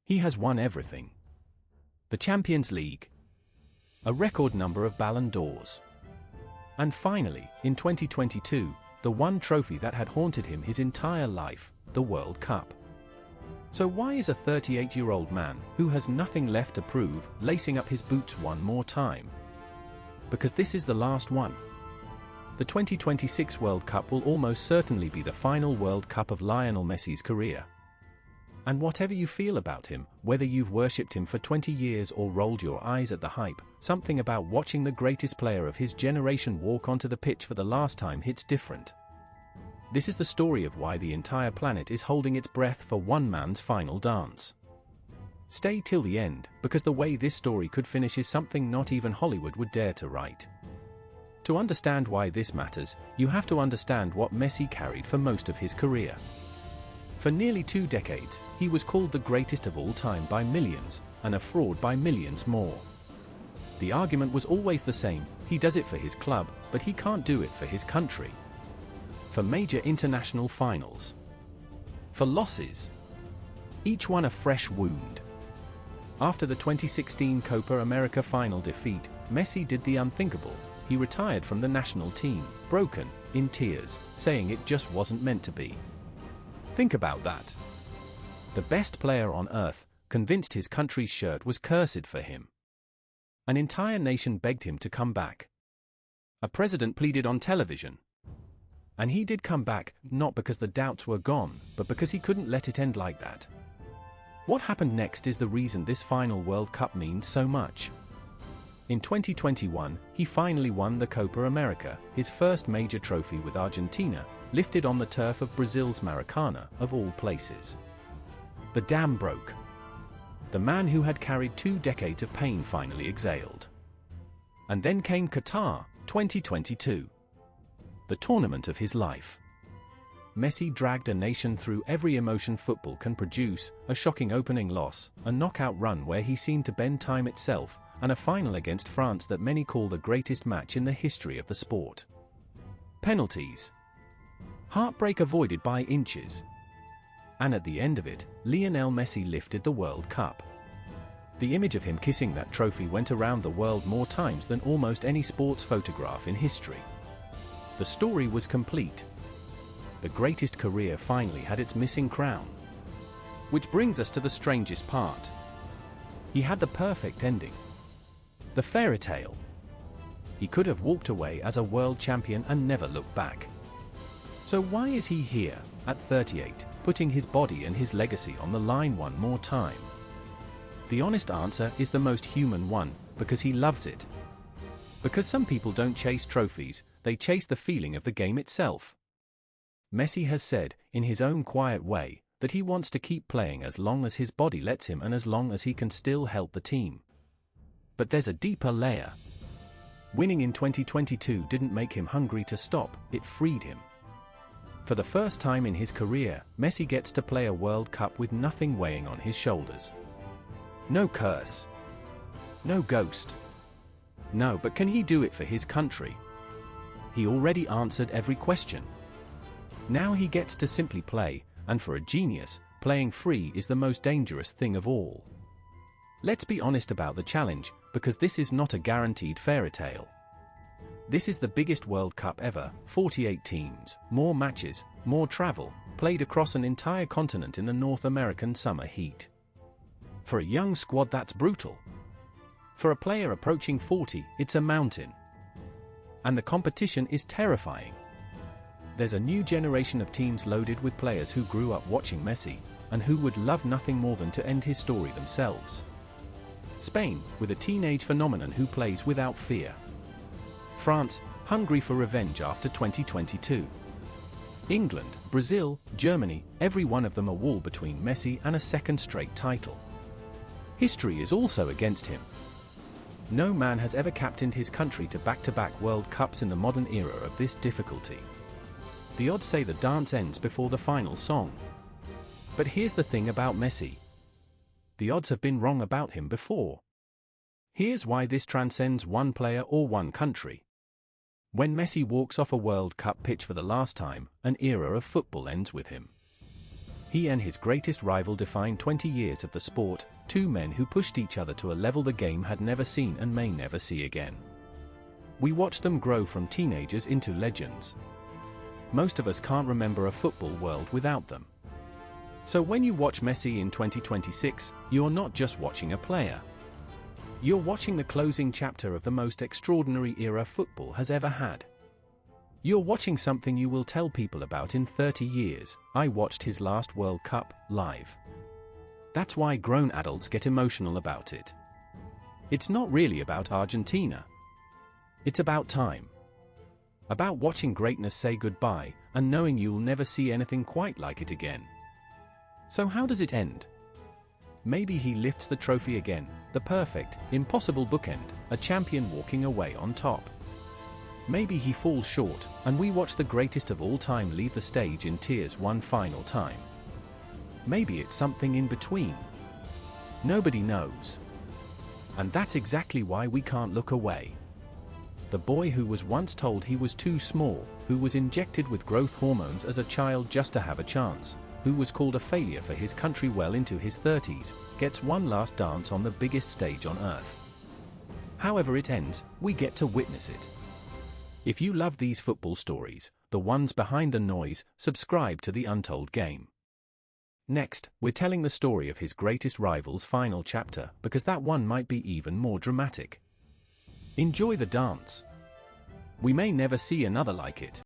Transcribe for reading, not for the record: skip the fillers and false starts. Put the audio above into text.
He has won everything. The Champions League, a record number of Ballon d'Ors, and finally, in 2022, the one trophy that had haunted him his entire life, the World Cup. So why is a 38-year-old man, who has nothing left to prove, lacing up his boots one more time? Because this is the last one. The 2026 World Cup will almost certainly be the final World Cup of Lionel Messi's career. And whatever you feel about him, whether you've worshipped him for 20 years or rolled your eyes at the hype, something about watching the greatest player of his generation walk onto the pitch for the last time hits different. This is the story of why the entire planet is holding its breath for one man's final dance. Stay till the end, because the way this story could finish is something not even Hollywood would dare to write. To understand why this matters, you have to understand what Messi carried for most of his career. For nearly 2 decades, he was called the greatest of all time by millions, and a fraud by millions more. The argument was always the same: he does it for his club, but he can't do it for his country. For major international finals. For losses. Each one a fresh wound. After the 2016 Copa America final defeat, Messi did the unthinkable. He retired from the national team, broken, in tears, saying it just wasn't meant to be. Think about that. The best player on earth, convinced his country's shirt was cursed for him. An entire nation begged him to come back. A president pleaded on television. And he did come back, not because the doubts were gone, but because he couldn't let it end like that. What happened next is the reason this final World Cup means so much. In 2021, he finally won the Copa America, his first major trophy with Argentina, lifted on the turf of Brazil's Maracanã, of all places. The dam broke. The man who had carried 2 decades of pain finally exhaled. And then came Qatar, 2022. The tournament of his life. Messi dragged a nation through every emotion football can produce: a shocking opening loss, a knockout run where he seemed to bend time itself, and a final against France that many call the greatest match in the history of the sport. Penalties. Heartbreak avoided by inches. And at the end of it, Lionel Messi lifted the World Cup. The image of him kissing that trophy went around the world more times than almost any sports photograph in history. The story was complete. The greatest career finally had its missing crown. Which brings us to the strangest part. He had the perfect ending. The fairy tale. He could have walked away as a world champion and never looked back. So why is he here, at 38, putting his body and his legacy on the line one more time? The honest answer is the most human one: because he loves it. Because some people don't chase trophies, they chase the feeling of the game itself. Messi has said, in his own quiet way, that he wants to keep playing as long as his body lets him and as long as he can still help the team. But there's a deeper layer. Winning in 2022 didn't make him hungry to stop, it freed him. For the first time in his career, Messi gets to play a World Cup with nothing weighing on his shoulders. No curse. No ghost. No, but can he do it for his country? He already answered every question. Now he gets to simply play, and for a genius, playing free is the most dangerous thing of all. Let's be honest about the challenge, because this is not a guaranteed fairy tale. This is the biggest World Cup ever: 48 teams, more matches, more travel, played across an entire continent in the North American summer heat. For a young squad, that's brutal. For a player approaching 40, it's a mountain. And the competition is terrifying. There's a new generation of teams loaded with players who grew up watching Messi, and who would love nothing more than to end his story themselves. Spain, with a teenage phenomenon who plays without fear. France, hungry for revenge after 2022. England, Brazil, Germany, every one of them a wall between Messi and a second straight title. History is also against him. No man has ever captained his country to back-to-back World Cups in the modern era of this difficulty. The odds say the dance ends before the final song. But here's the thing about Messi. The odds have been wrong about him before. Here's why this transcends one player or one country. When Messi walks off a World Cup pitch for the last time, an era of football ends with him. He and his greatest rival defined 20 years of the sport, two men who pushed each other to a level the game had never seen and may never see again. We watched them grow from teenagers into legends. Most of us can't remember a football world without them. So when you watch Messi in 2026, you're not just watching a player. You're watching the closing chapter of the most extraordinary era football has ever had. You're watching something you will tell people about in 30 years. I watched his last World Cup live. That's why grown adults get emotional about it. It's not really about Argentina. It's about time. About watching greatness say goodbye and knowing you'll never see anything quite like it again. So how does it end? Maybe he lifts the trophy again, the perfect, impossible bookend, a champion walking away on top. Maybe he falls short, and we watch the greatest of all time leave the stage in tears one final time. Maybe it's something in between. Nobody knows. And that's exactly why we can't look away. The boy who was once told he was too small, who was injected with growth hormones as a child just to have a chance, who was called a failure for his country well into his 30s, gets one last dance on the biggest stage on earth. However it ends, we get to witness it. If you love these football stories, the ones behind the noise, subscribe to The Untold Game. Next, we're telling the story of his greatest rival's final chapter, because that one might be even more dramatic. Enjoy the dance. We may never see another like it.